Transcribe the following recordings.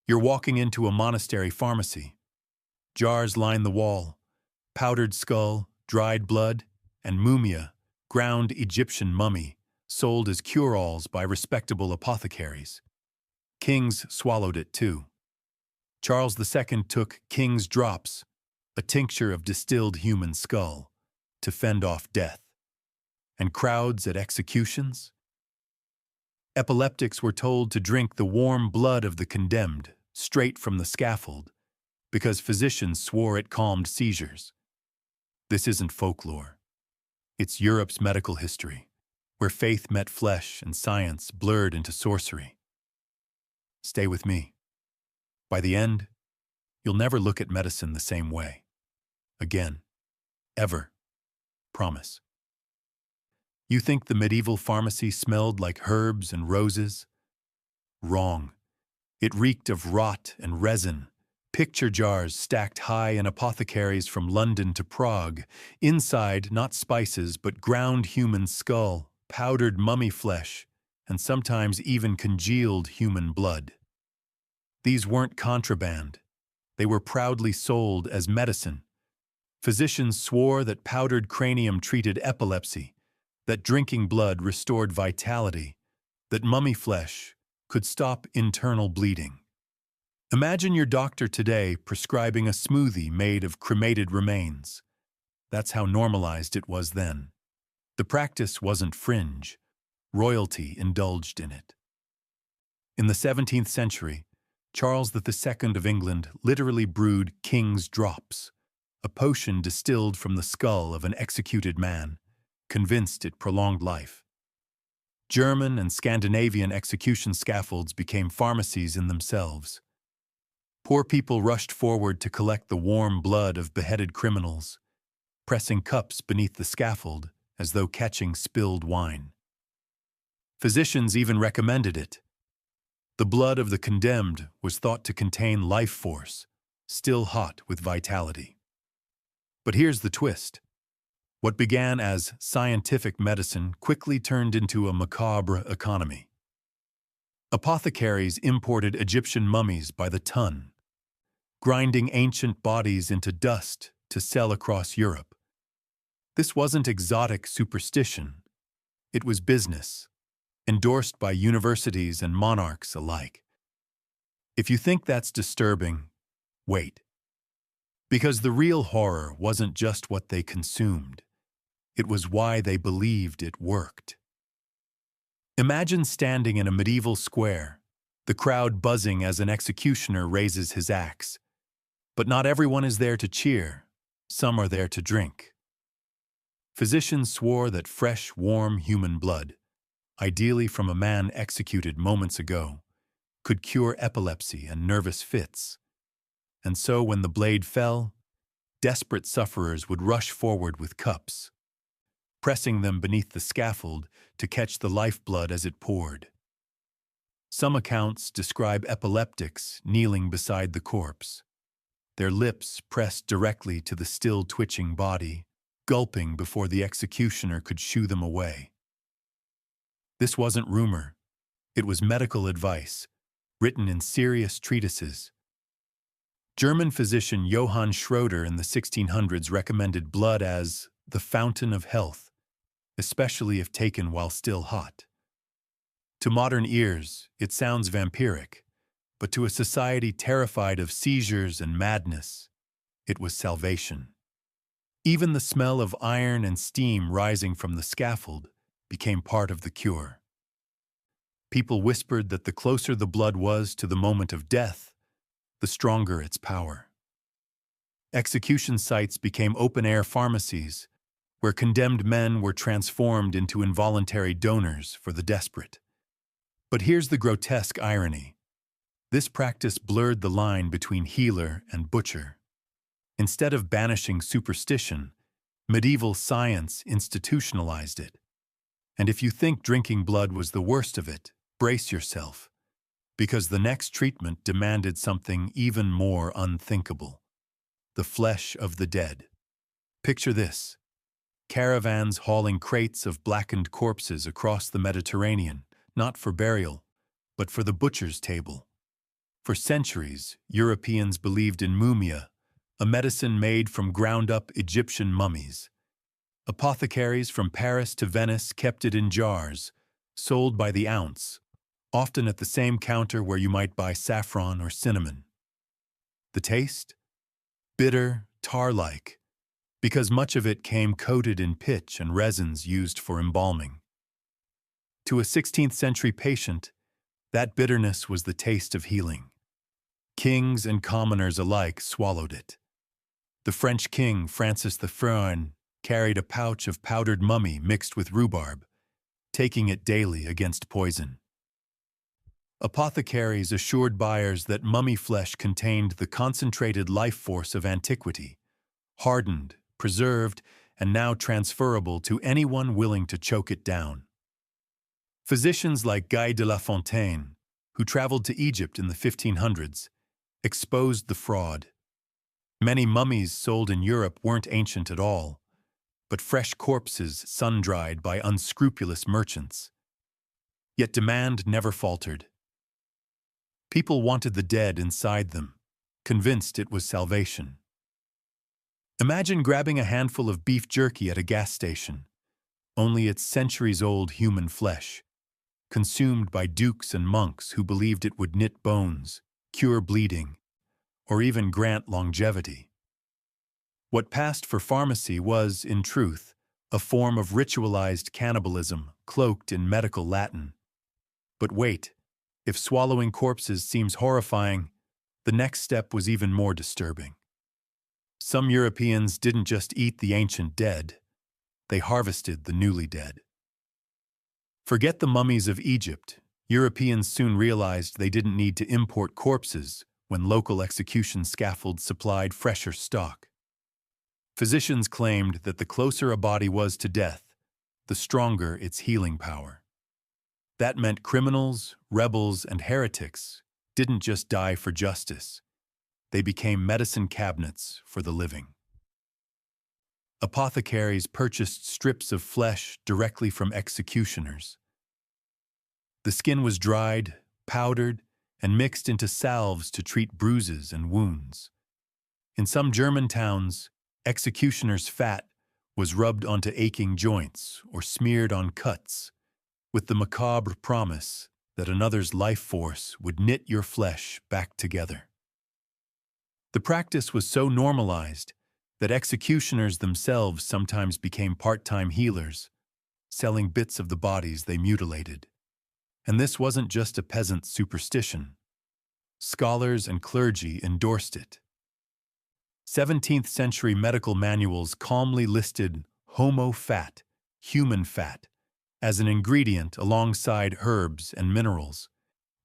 You're walking into a monastery pharmacy. Jars line the wall, powdered skull, dried blood, and mumia, ground Egyptian mummy, sold as cure-alls by respectable apothecaries. Kings swallowed it too. Charles II took King's Drops, a tincture of distilled human skull, to fend off death. And crowds at executions? Epileptics were told to drink the warm blood of the condemned, straight from the scaffold, because physicians swore it calmed seizures. This isn't folklore. It's Europe's medical history, where faith met flesh and science blurred into sorcery. Stay with me. By the end, you'll never look at medicine the same way. Again. Ever. Promise. You think the medieval pharmacy smelled like herbs and roses? Wrong. It reeked of rot and resin, picture jars stacked high in apothecaries from London to Prague. Inside, not spices, but ground human skull, powdered mummy flesh, and sometimes even congealed human blood. These weren't contraband. They were proudly sold as medicine. Physicians swore that powdered cranium treated epilepsy, that drinking blood restored vitality, that mummy flesh could stop internal bleeding. Imagine your doctor today prescribing a smoothie made of cremated remains. That's how normalized it was then. The practice wasn't fringe. Royalty indulged in it. In the 17th century, Charles II of England literally brewed King's Drops, a potion distilled from the skull of an executed man, convinced it prolonged life. German and Scandinavian execution scaffolds became pharmacies in themselves. Poor people rushed forward to collect the warm blood of beheaded criminals, pressing cups beneath the scaffold as though catching spilled wine. Physicians even recommended it. The blood of the condemned was thought to contain life force, still hot with vitality. But here's the twist. What began as scientific medicine quickly turned into a macabre economy. Apothecaries imported Egyptian mummies by the ton, grinding ancient bodies into dust to sell across Europe. This wasn't exotic superstition. It was business, endorsed by universities and monarchs alike. If you think that's disturbing, wait. Because the real horror wasn't just what they consumed. It was why they believed it worked. Imagine standing in a medieval square, the crowd buzzing as an executioner raises his axe. But not everyone is there to cheer. Some are there to drink. Physicians swore that fresh, warm human blood, ideally from a man executed moments ago, could cure epilepsy and nervous fits. And so when the blade fell, desperate sufferers would rush forward with cups, pressing them beneath the scaffold to catch the lifeblood as it poured. Some accounts describe epileptics kneeling beside the corpse, their lips pressed directly to the still twitching body, gulping before the executioner could shoo them away. This wasn't rumor. It was medical advice, written in serious treatises. German physician Johann Schroeder in the 1600s recommended blood as the fountain of health, especially if taken while still hot. To modern ears, it sounds vampiric, but to a society terrified of seizures and madness, it was salvation. Even the smell of iron and steam rising from the scaffold became part of the cure. People whispered that the closer the blood was to the moment of death, the stronger its power. Execution sites became open-air pharmacies, where condemned men were transformed into involuntary donors for the desperate. But here's the grotesque irony. This practice blurred the line between healer and butcher. Instead of banishing superstition, medieval science institutionalized it. And if you think drinking blood was the worst of it, brace yourself, because the next treatment demanded something even more unthinkable: the flesh of the dead. Picture this: caravans hauling crates of blackened corpses across the Mediterranean, not for burial, but for the butcher's table. For centuries, Europeans believed in mumia, a medicine made from ground-up Egyptian mummies. Apothecaries from Paris to Venice kept it in jars, sold by the ounce, often at the same counter where you might buy saffron or cinnamon. The taste? Bitter, tar-like, because much of it came coated in pitch and resins used for embalming. To a 16th century patient, that bitterness was the taste of healing. Kings and commoners alike swallowed it. The French king, Francis I, carried a pouch of powdered mummy mixed with rhubarb, taking it daily against poison. Apothecaries assured buyers that mummy flesh contained the concentrated life force of antiquity, hardened, preserved, and now transferable to anyone willing to choke it down. Physicians like Guy de la Fontaine, who traveled to Egypt in the 1500s, exposed the fraud. Many mummies sold in Europe weren't ancient at all, but fresh corpses sun-dried by unscrupulous merchants. Yet demand never faltered. People wanted the dead inside them, convinced it was salvation. Imagine grabbing a handful of beef jerky at a gas station, only it's centuries-old human flesh, consumed by dukes and monks who believed it would knit bones, cure bleeding, or even grant longevity. What passed for pharmacy was, in truth, a form of ritualized cannibalism cloaked in medical Latin. But wait, if swallowing corpses seems horrifying, the next step was even more disturbing. Some Europeans didn't just eat the ancient dead, they harvested the newly dead. Forget the mummies of Egypt. Europeans soon realized they didn't need to import corpses when local execution scaffolds supplied fresher stock. Physicians claimed that the closer a body was to death, the stronger its healing power. That meant criminals, rebels, and heretics didn't just die for justice. They became medicine cabinets for the living. Apothecaries purchased strips of flesh directly from executioners. The skin was dried, powdered, and mixed into salves to treat bruises and wounds. In some German towns, executioner's fat was rubbed onto aching joints or smeared on cuts, with the macabre promise that another's life force would knit your flesh back together. The practice was so normalized that executioners themselves sometimes became part-time healers, selling bits of the bodies they mutilated. And this wasn't just a peasant superstition. Scholars and clergy endorsed it. 17th century medical manuals calmly listed homo fat, human fat, as an ingredient alongside herbs and minerals.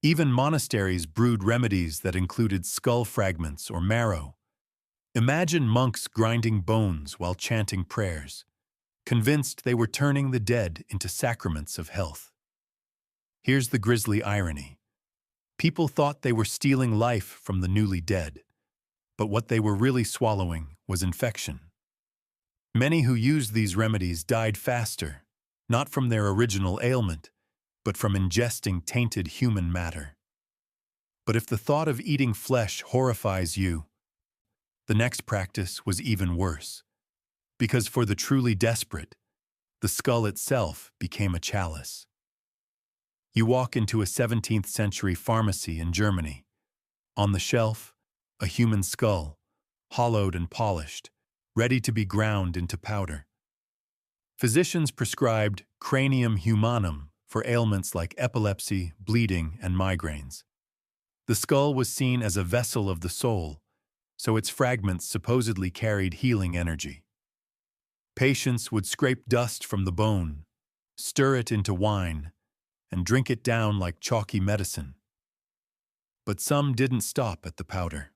Even monasteries brewed remedies that included skull fragments or marrow. Imagine monks grinding bones while chanting prayers, convinced they were turning the dead into sacraments of health. Here's the grisly irony. People thought they were stealing life from the newly dead, but what they were really swallowing was infection. Many who used these remedies died faster, not from their original ailment, but from ingesting tainted human matter. But if the thought of eating flesh horrifies you, the next practice was even worse, because for the truly desperate, the skull itself became a chalice. You walk into a 17th century pharmacy in Germany. On the shelf, a human skull, hollowed and polished, ready to be ground into powder. Physicians prescribed cranium humanum for ailments like epilepsy, bleeding, and migraines. The skull was seen as a vessel of the soul, so its fragments supposedly carried healing energy. Patients would scrape dust from the bone, stir it into wine, and drink it down like chalky medicine. But some didn't stop at the powder.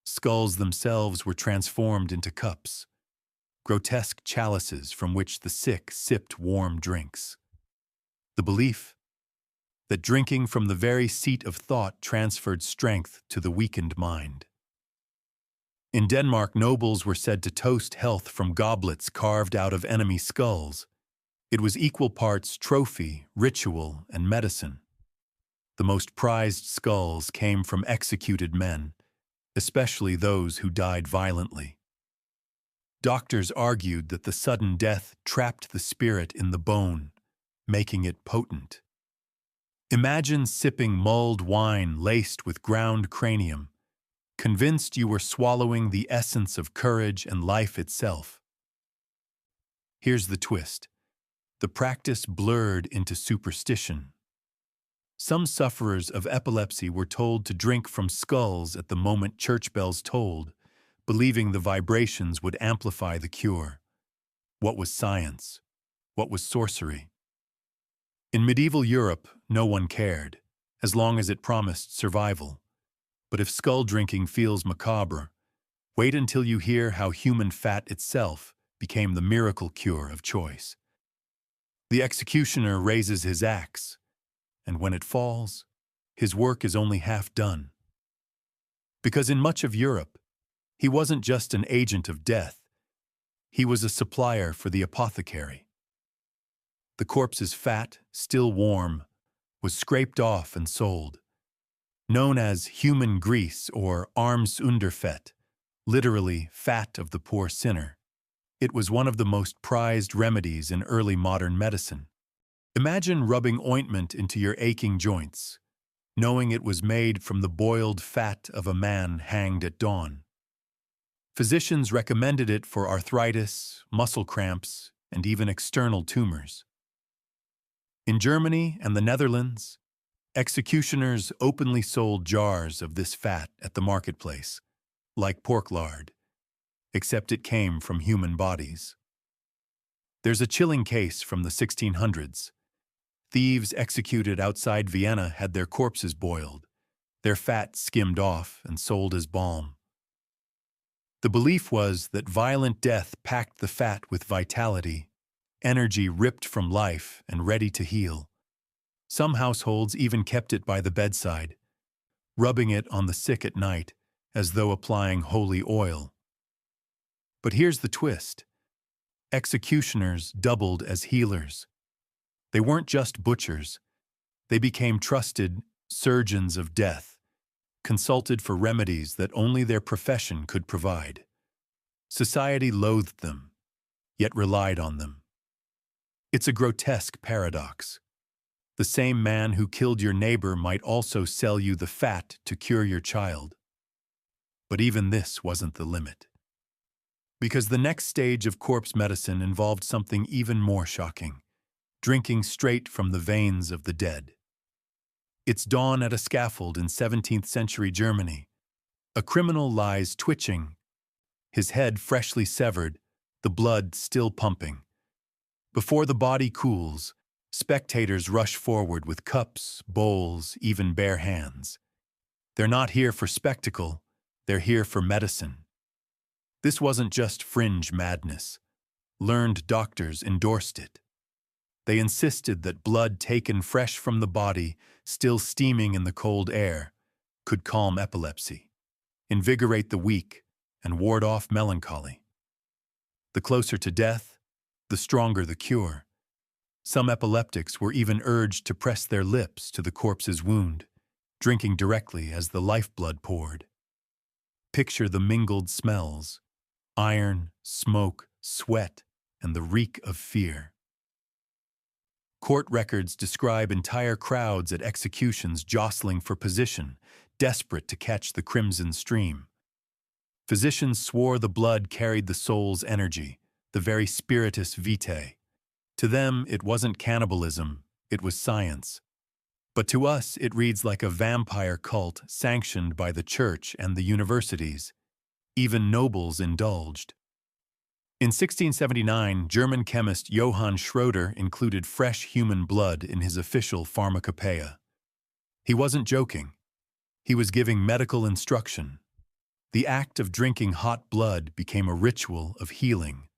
Skulls themselves were transformed into cups, grotesque chalices from which the sick sipped warm drinks. The belief that drinking from the very seat of thought transferred strength to the weakened mind. In Denmark, nobles were said to toast health from goblets carved out of enemy skulls. It was equal parts trophy, ritual, and medicine. The most prized skulls came from executed men, especially those who died violently. Doctors argued that the sudden death trapped the spirit in the bone, making it potent. Imagine sipping mulled wine laced with ground cranium, convinced you were swallowing the essence of courage and life itself. Here's the twist. The practice blurred into superstition. Some sufferers of epilepsy were told to drink from skulls at the moment church bells tolled, believing the vibrations would amplify the cure. What was science? What was sorcery? In medieval Europe, no one cared, as long as it promised survival. But if skull drinking feels macabre, wait until you hear how human fat itself became the miracle cure of choice. The executioner raises his axe, and when it falls, his work is only half done. Because in much of Europe, he wasn't just an agent of death, he was a supplier for the apothecary. The corpse's fat, still warm, was scraped off and sold. Known as human grease or Armsunderfett, literally fat of the poor sinner, it was one of the most prized remedies in early modern medicine. Imagine rubbing ointment into your aching joints, knowing it was made from the boiled fat of a man hanged at dawn. Physicians recommended it for arthritis, muscle cramps, and even external tumors. In Germany and the Netherlands, executioners openly sold jars of this fat at the marketplace, like pork lard, except it came from human bodies. There's a chilling case from the 1600s. Thieves executed outside Vienna had their corpses boiled, their fat skimmed off and sold as balm. The belief was that violent death packed the fat with vitality, energy ripped from life and ready to heal. Some households even kept it by the bedside, rubbing it on the sick at night as though applying holy oil. But here's the twist. Executioners doubled as healers. They weren't just butchers. They became trusted surgeons of death, consulted for remedies that only their profession could provide. Society loathed them, yet relied on them. It's a grotesque paradox. The same man who killed your neighbor might also sell you the fat to cure your child. But even this wasn't the limit. Because the next stage of corpse medicine involved something even more shocking: drinking straight from the veins of the dead. It's dawn at a scaffold in 17th century Germany. A criminal lies twitching, his head freshly severed, the blood still pumping. Before the body cools, spectators rush forward with cups, bowls, even bare hands. They're not here for spectacle, they're here for medicine. This wasn't just fringe madness. Learned doctors endorsed it. They insisted that blood taken fresh from the body, still steaming in the cold air, could calm epilepsy, invigorate the weak, and ward off melancholy. The closer to death, the stronger the cure. Some epileptics were even urged to press their lips to the corpse's wound, drinking directly as the lifeblood poured. Picture the mingled smells: iron, smoke, sweat, and the reek of fear. Court records describe entire crowds at executions jostling for position, desperate to catch the crimson stream. Physicians swore the blood carried the soul's energy, the very spiritus vitae. To them, it wasn't cannibalism, it was science. But to us, it reads like a vampire cult sanctioned by the church and the universities. Even nobles indulged. In 1679, German chemist Johann Schroeder included fresh human blood in his official pharmacopoeia. He wasn't joking. He was giving medical instruction. The act of drinking hot blood became a ritual of healing.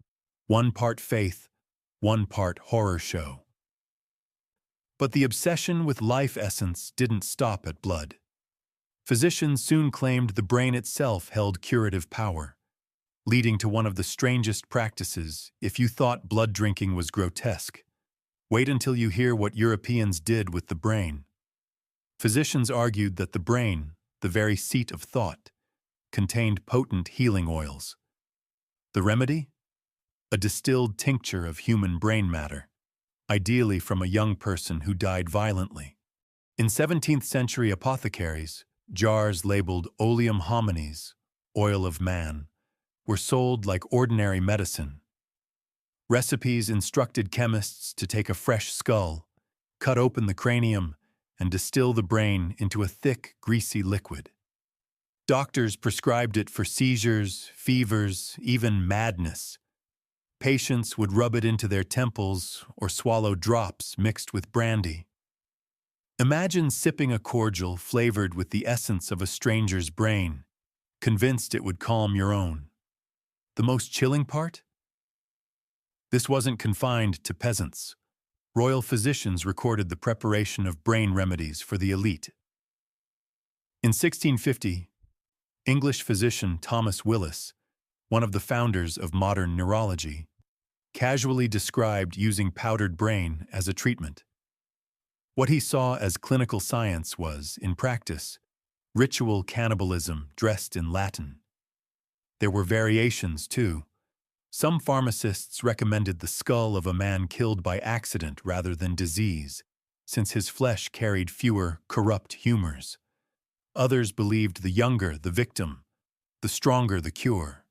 One part faith, one part horror show. But the obsession with life essence didn't stop at blood. Physicians soon claimed the brain itself held curative power, leading to one of the strangest practices. If you thought blood drinking was grotesque, wait until you hear what Europeans did with the brain. Physicians argued that the brain, the very seat of thought, contained potent healing oils. The remedy? A distilled tincture of human brain matter, ideally from a young person who died violently. In 17th century apothecaries, jars labeled oleum hominis, oil of man, were sold like ordinary medicine. Recipes instructed chemists to take a fresh skull, cut open the cranium, and distill the brain into a thick, greasy liquid. Doctors prescribed it for seizures, fevers, even madness. Patients would rub it into their temples or swallow drops mixed with brandy. Imagine sipping a cordial flavored with the essence of a stranger's brain, convinced it would calm your own. The most chilling part? This wasn't confined to peasants. Royal physicians recorded the preparation of brain remedies for the elite. In 1650, English physician Thomas Willis, one of the founders of modern neurology, casually described using powdered brain as a treatment. What he saw as clinical science was, in practice, ritual cannibalism dressed in Latin. There were variations, too. Some pharmacists recommended the skull of a man killed by accident rather than disease, since his flesh carried fewer corrupt humors. Others believed the younger the victim, the stronger the cure.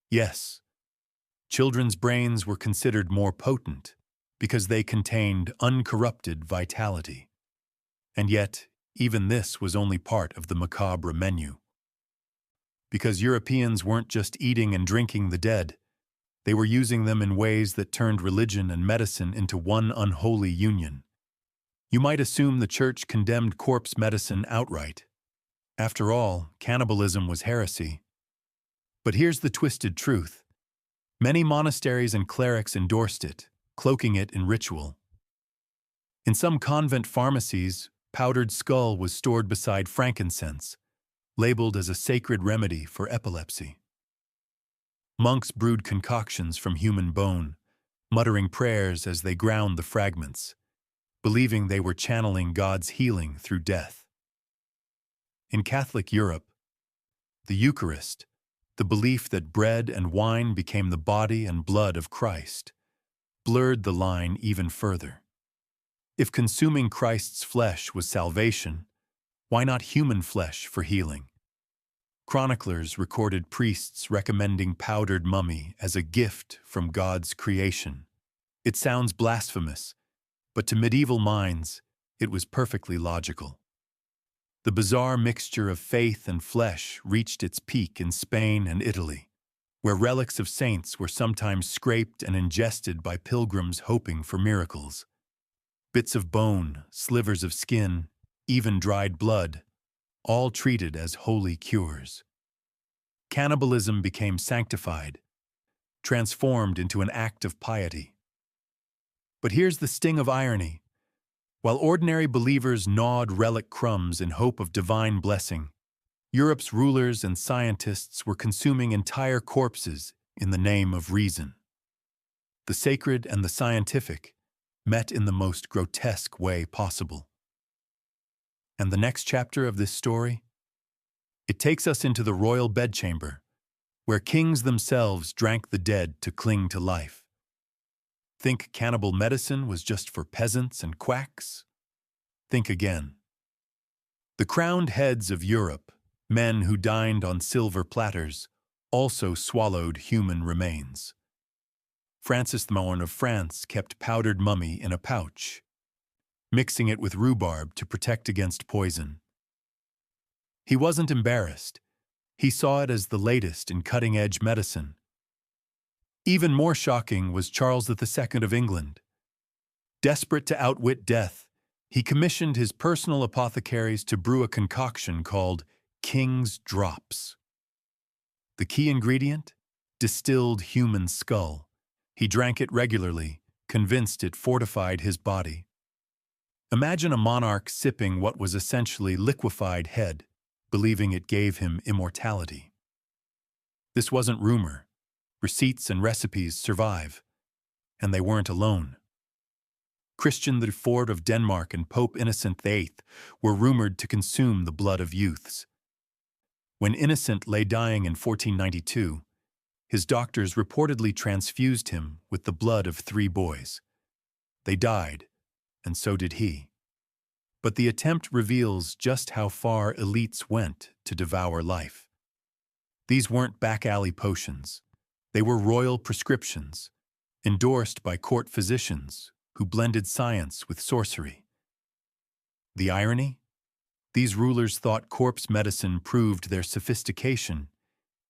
Yes, children's brains were considered more potent because they contained uncorrupted vitality. And yet, even this was only part of the macabre menu. Because Europeans weren't just eating and drinking the dead, they were using them in ways that turned religion and medicine into one unholy union. You might assume the church condemned corpse medicine outright. After all, cannibalism was heresy. But here's the twisted truth. Many monasteries and clerics endorsed it, cloaking it in ritual. In some convent pharmacies, powdered skull was stored beside frankincense, labeled as a sacred remedy for epilepsy. Monks brewed concoctions from human bone, muttering prayers as they ground the fragments, believing they were channeling God's healing through death. In Catholic Europe, the Eucharist, the belief that bread and wine became the body and blood of Christ, blurred the line even further. If consuming Christ's flesh was salvation, why not human flesh for healing? Chroniclers recorded priests recommending powdered mummy as a gift from God's creation. It sounds blasphemous, but to medieval minds, it was perfectly logical. The bizarre mixture of faith and flesh reached its peak in Spain and Italy, where relics of saints were sometimes scraped and ingested by pilgrims hoping for miracles. Bits of bone, slivers of skin, even dried blood, all treated as holy cures. Cannibalism became sanctified, transformed into an act of piety. But here's the sting of irony. While ordinary believers gnawed relic crumbs in hope of divine blessing, Europe's rulers and scientists were consuming entire corpses in the name of reason. The sacred and the scientific met in the most grotesque way possible. And the next chapter of this story? It takes us into the royal bedchamber, where kings themselves drank the dead to cling to life. Think cannibal medicine was just for peasants and quacks? Think again. The crowned heads of Europe, men who dined on silver platters, also swallowed human remains. Francis I of France kept powdered mummy in a pouch, mixing it with rhubarb to protect against poison. He wasn't embarrassed. He saw it as the latest in cutting-edge medicine. Even more shocking was Charles II of England. Desperate to outwit death, he commissioned his personal apothecaries to brew a concoction called King's Drops. The key ingredient? Distilled human skull. He drank it regularly, convinced it fortified his body. Imagine a monarch sipping what was essentially liquefied head, believing it gave him immortality. This wasn't rumor. Receipts and recipes survive, and they weren't alone. Christian IV of Denmark and Pope Innocent VIII were rumored to consume the blood of youths. When Innocent lay dying in 1492, his doctors reportedly transfused him with the blood of 3 boys. They died, and so did he. But the attempt reveals just how far elites went to devour life. These weren't back-alley potions. They were royal prescriptions, endorsed by court physicians who blended science with sorcery. The irony? These rulers thought corpse medicine proved their sophistication,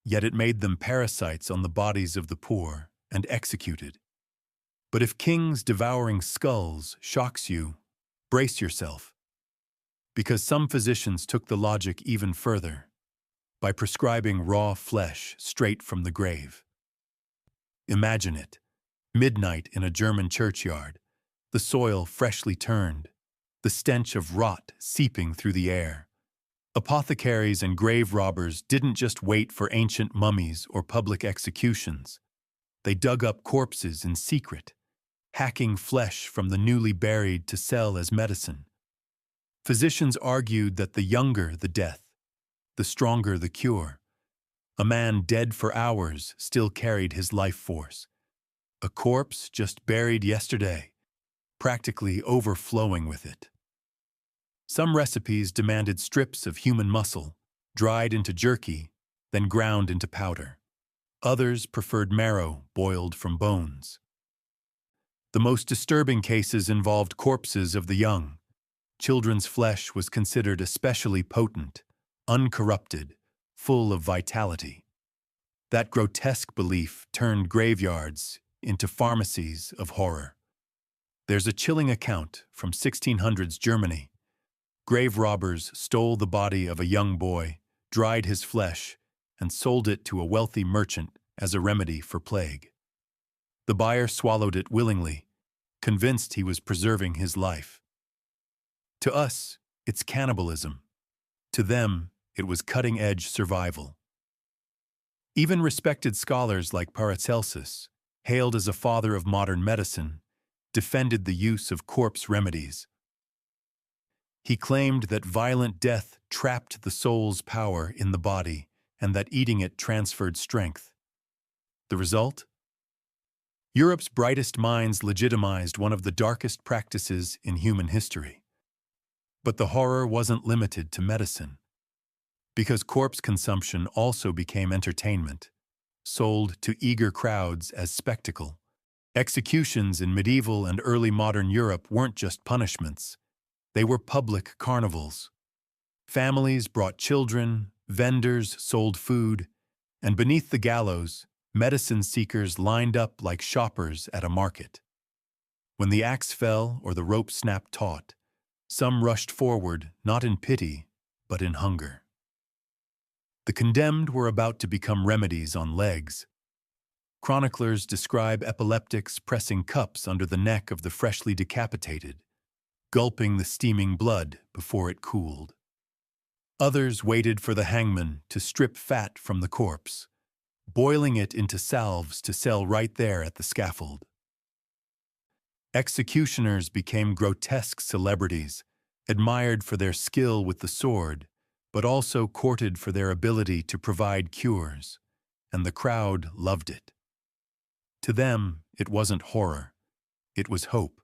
yet it made them parasites on the bodies of the poor and executed. But if kings devouring skulls shocks you, brace yourself. Because some physicians took the logic even further, by prescribing raw flesh straight from the grave. Imagine it, midnight in a German churchyard, the soil freshly turned, the stench of rot seeping through the air. Apothecaries and grave robbers didn't just wait for ancient mummies or public executions. They dug up corpses in secret, hacking flesh from the newly buried to sell as medicine. Physicians argued that the younger the death, the stronger the cure. A man dead for hours still carried his life force. A corpse just buried yesterday, practically overflowing with it. Some recipes demanded strips of human muscle, dried into jerky, then ground into powder. Others preferred marrow boiled from bones. The most disturbing cases involved corpses of the young. Children's flesh was considered especially potent, uncorrupted, full of vitality. That grotesque belief turned graveyards into pharmacies of horror. There's a chilling account from 1600s Germany. Grave robbers stole the body of a young boy, dried his flesh, and sold it to a wealthy merchant as a remedy for plague. The buyer swallowed it willingly, convinced he was preserving his life. To us, it's cannibalism. To them, it was cutting-edge survival. Even respected scholars like Paracelsus, hailed as a father of modern medicine, defended the use of corpse remedies. He claimed that violent death trapped the soul's power in the body and that eating it transferred strength. The result? Europe's brightest minds legitimized one of the darkest practices in human history. But the horror wasn't limited to medicine. Because corpse consumption also became entertainment, sold to eager crowds as spectacle. Executions in medieval and early modern Europe weren't just punishments. They were public carnivals. Families brought children, vendors sold food, and beneath the gallows, medicine seekers lined up like shoppers at a market. When the axe fell or the rope snapped taut, some rushed forward not in pity, but in hunger. The condemned were about to become remedies on legs. Chroniclers describe epileptics pressing cups under the neck of the freshly decapitated, gulping the steaming blood before it cooled. Others waited for the hangman to strip fat from the corpse, boiling it into salves to sell right there at the scaffold. Executioners became grotesque celebrities, admired for their skill with the sword, but also courted for their ability to provide cures, and the crowd loved it. To them, it wasn't horror, it was hope.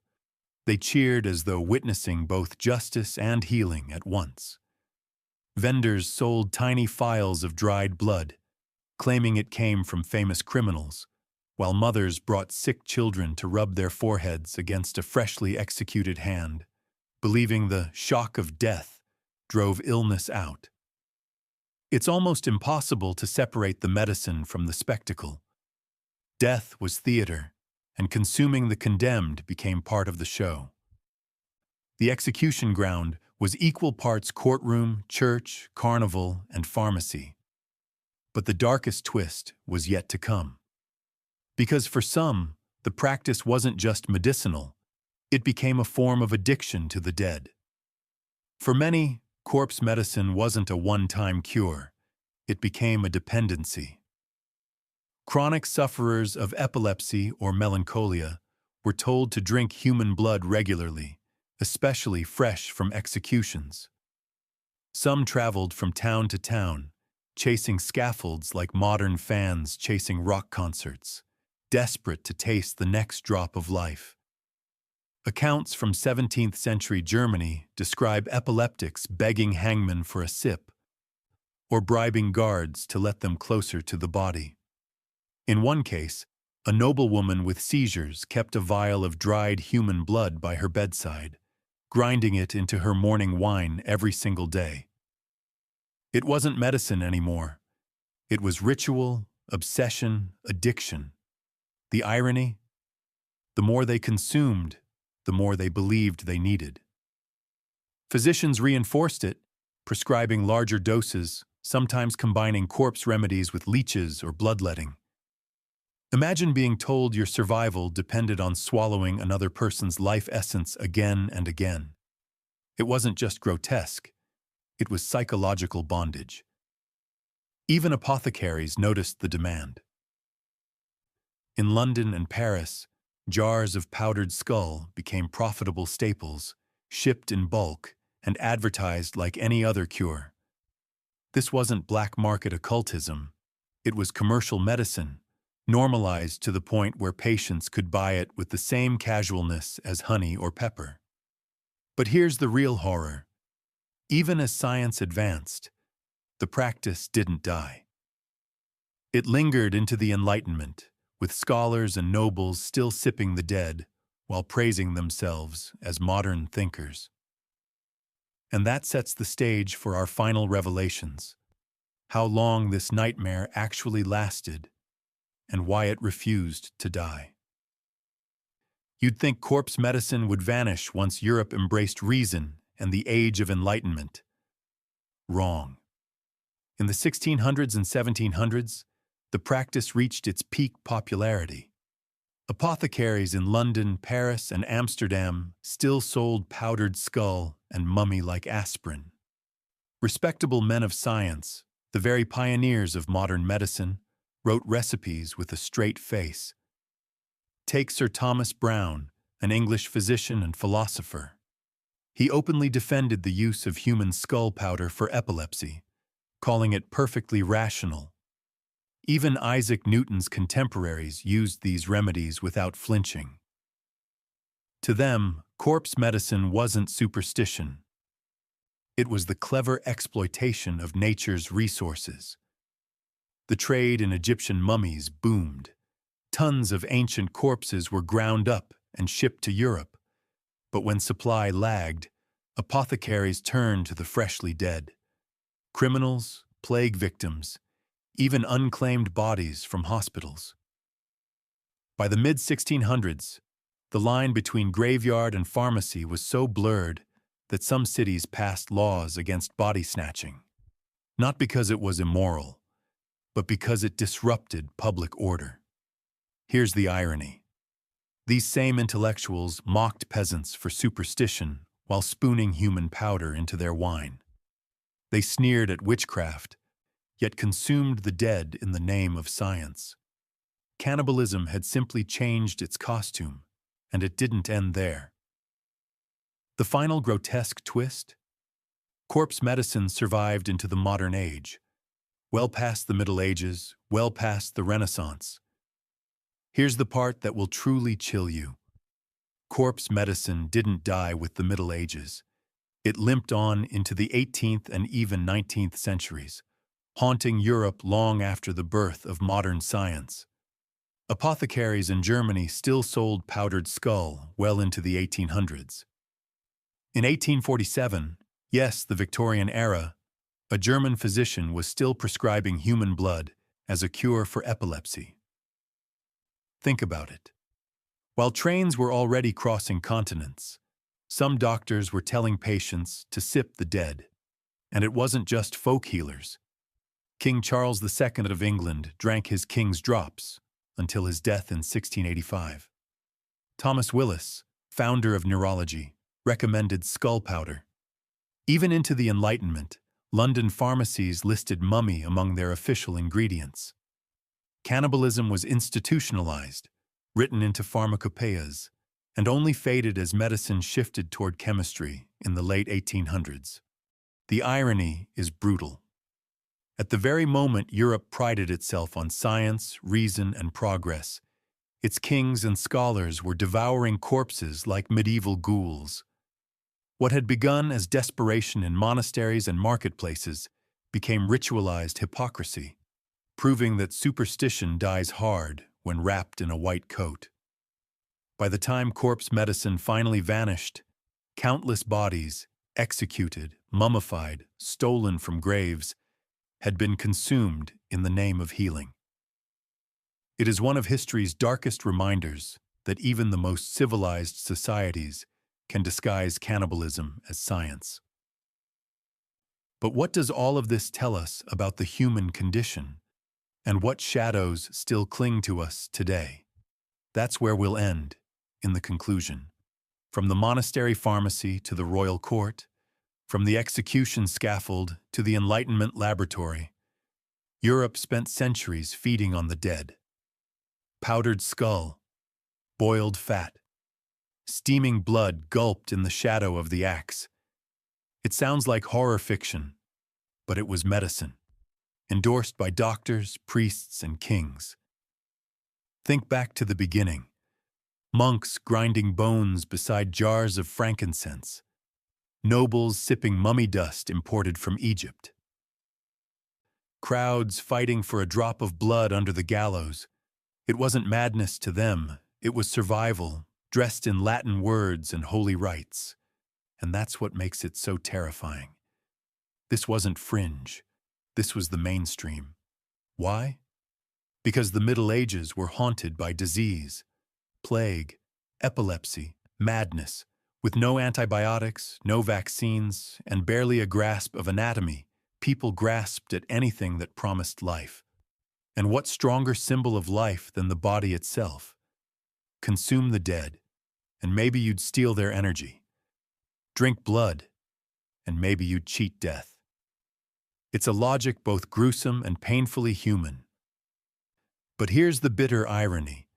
They cheered as though witnessing both justice and healing at once. Vendors sold tiny phials of dried blood, claiming it came from famous criminals, while mothers brought sick children to rub their foreheads against a freshly executed hand, believing the shock of death drove illness out. It's almost impossible to separate the medicine from the spectacle. Death was theater, and consuming the condemned became part of the show. The execution ground was equal parts courtroom, church, carnival, and pharmacy. But the darkest twist was yet to come. Because for some, the practice wasn't just medicinal, it became a form of addiction to the dead. For many, corpse medicine wasn't a one-time cure, it became a dependency. Chronic sufferers of epilepsy or melancholia were told to drink human blood regularly, especially fresh from executions. Some traveled from town to town, chasing scaffolds like modern fans chasing rock concerts, desperate to taste the next drop of life. Accounts from 17th century Germany describe epileptics begging hangmen for a sip, or bribing guards to let them closer to the body. In one case, a noblewoman with seizures kept a vial of dried human blood by her bedside, grinding it into her morning wine every single day. It wasn't medicine anymore. It was ritual, obsession, addiction. The irony? The more they consumed, the more they believed they needed. Physicians reinforced it, prescribing larger doses, sometimes combining corpse remedies with leeches or bloodletting. Imagine being told your survival depended on swallowing another person's life essence again and again. It wasn't just grotesque, it was psychological bondage. Even apothecaries noticed the demand. In London and Paris, jars of powdered skull became profitable staples, shipped in bulk and advertised like any other cure. This wasn't black market occultism, it was commercial medicine, normalized to the point where patients could buy it with the same casualness as honey or pepper. But here's the real horror. Even as science advanced, the practice didn't die. It lingered into the Enlightenment, with scholars and nobles still sipping the dead while praising themselves as modern thinkers. And that sets the stage for our final revelations: how long this nightmare actually lasted and why it refused to die. You'd think corpse medicine would vanish once Europe embraced reason and the Age of Enlightenment. Wrong. In the 1600s and 1700s, the practice reached its peak popularity. Apothecaries in London, Paris, and Amsterdam still sold powdered skull and mummy-like aspirin. Respectable men of science, the very pioneers of modern medicine, wrote recipes with a straight face. Take Sir Thomas Browne, an English physician and philosopher. He openly defended the use of human skull powder for epilepsy, calling it perfectly rational. Even Isaac Newton's contemporaries used these remedies without flinching. To them, corpse medicine wasn't superstition. It was the clever exploitation of nature's resources. The trade in Egyptian mummies boomed. Tons of ancient corpses were ground up and shipped to Europe. But when supply lagged, apothecaries turned to the freshly dead. Criminals, plague victims, even unclaimed bodies from hospitals. By the mid-1600s, the line between graveyard and pharmacy was so blurred that some cities passed laws against body snatching, not because it was immoral, but because it disrupted public order. Here's the irony. These same intellectuals mocked peasants for superstition while spooning human powder into their wine. They sneered at witchcraft, yet consumed the dead in the name of science. Cannibalism had simply changed its costume, and it didn't end there. The final grotesque twist? Corpse medicine survived into the modern age, well past the Middle Ages, well past the Renaissance. Here's the part that will truly chill you. Corpse medicine didn't die with the Middle Ages. It limped on into the 18th and even 19th centuries, haunting Europe long after the birth of modern science. Apothecaries in Germany still sold powdered skull well into the 1800s. In 1847, yes, the Victorian era, a German physician was still prescribing human blood as a cure for epilepsy. Think about it. While trains were already crossing continents, some doctors were telling patients to sip the dead. And it wasn't just folk healers. King Charles II of England drank his king's drops until his death in 1685. Thomas Willis, founder of neurology, recommended skull powder. Even into the Enlightenment, London pharmacies listed mummy among their official ingredients. Cannibalism was institutionalized, written into pharmacopoeias, and only faded as medicine shifted toward chemistry in the late 1800s. The irony is brutal. At the very moment Europe prided itself on science, reason, and progress, its kings and scholars were devouring corpses like medieval ghouls. What had begun as desperation in monasteries and marketplaces became ritualized hypocrisy, proving that superstition dies hard when wrapped in a white coat. By the time corpse medicine finally vanished, countless bodies, executed, mummified, stolen from graves, had been consumed in the name of healing. It is one of history's darkest reminders that even the most civilized societies can disguise cannibalism as science. But what does all of this tell us about the human condition, and what shadows still cling to us today? That's where we'll end, in the conclusion. From the monastery pharmacy to the royal court, from the execution scaffold to the Enlightenment laboratory, Europe spent centuries feeding on the dead. Powdered skull, boiled fat, steaming blood gulped in the shadow of the axe. It sounds like horror fiction, but it was medicine, endorsed by doctors, priests, and kings. Think back to the beginning. Monks grinding bones beside jars of frankincense. Nobles sipping mummy dust imported from Egypt. Crowds fighting for a drop of blood under the gallows. It wasn't madness to them, it was survival, dressed in Latin words and holy rites. And that's what makes it so terrifying. This wasn't fringe. This was the mainstream. Why? Because the Middle Ages were haunted by disease, plague, epilepsy, madness, with no antibiotics, no vaccines, and barely a grasp of anatomy. People grasped at anything that promised life. And what stronger symbol of life than the body itself? Consume the dead, and maybe you'd steal their energy. Drink blood, and maybe you'd cheat death. It's a logic both gruesome and painfully human. But here's the bitter irony.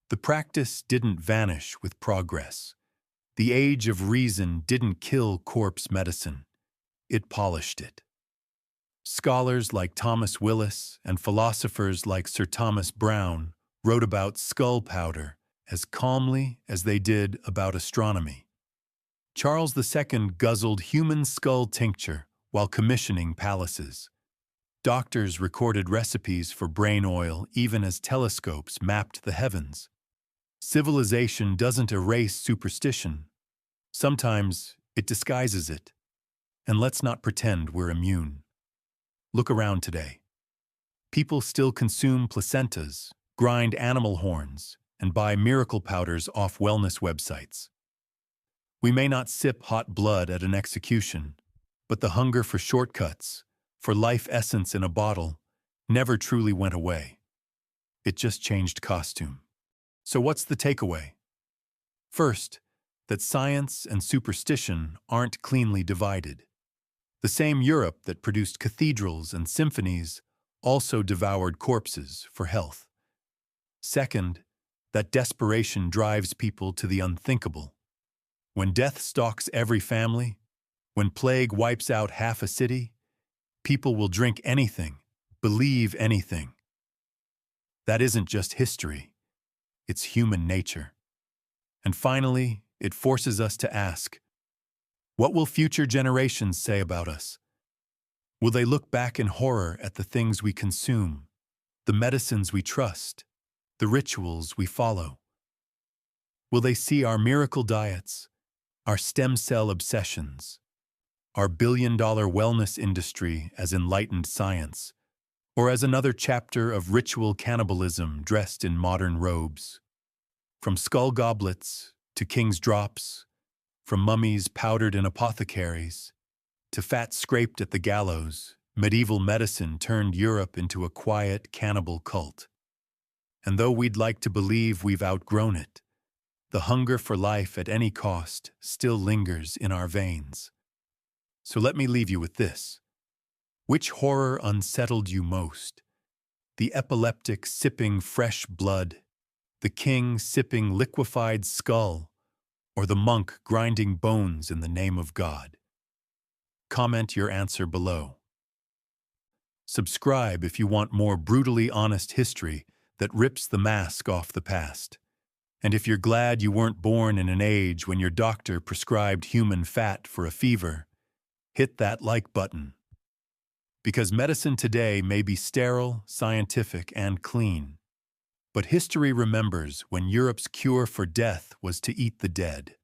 The practice didn't vanish with progress. The age of reason didn't kill corpse medicine. It polished it. Scholars like Thomas Willis and philosophers like Sir Thomas Browne wrote about skull powder as calmly as they did about astronomy. Charles II guzzled human skull tincture while commissioning palaces. Doctors recorded recipes for brain oil even as telescopes mapped the heavens. Civilization doesn't erase superstition. Sometimes it disguises it. And let's not pretend we're immune. Look around today. People still consume placentas, grind animal horns, and buy miracle powders off wellness websites. We may not sip hot blood at an execution, but the hunger for shortcuts, for life essence in a bottle, never truly went away. It just changed costume. So what's the takeaway? First, that science and superstition aren't cleanly divided. The same Europe that produced cathedrals and symphonies also devoured corpses for health. Second, that desperation drives people to the unthinkable. When death stalks every family, when plague wipes out half a city, people will drink anything, believe anything. That isn't just history, it's human nature. And finally, it forces us to ask, what will future generations say about us? Will they look back in horror at the things we consume, the medicines we trust, the rituals we follow? Will they see our miracle diets, our stem cell obsessions, our billion-dollar wellness industry as enlightened science, or as another chapter of ritual cannibalism dressed in modern robes? From skull goblets to king's drops, from mummies powdered in apothecaries, to fat scraped at the gallows, medieval medicine turned Europe into a quiet cannibal cult. And though we'd like to believe we've outgrown it, the hunger for life at any cost still lingers in our veins. So let me leave you with this. Which horror unsettled you most? The epileptic sipping fresh blood, The king sipping liquefied skull, or the monk grinding bones in the name of God? Comment your answer below. Subscribe if you want more brutally honest history that rips the mask off the past. And if you're glad you weren't born in an age when your doctor prescribed human fat for a fever, hit that like button. Because medicine today may be sterile, scientific, and clean. But history remembers when Europe's cure for death was to eat the dead.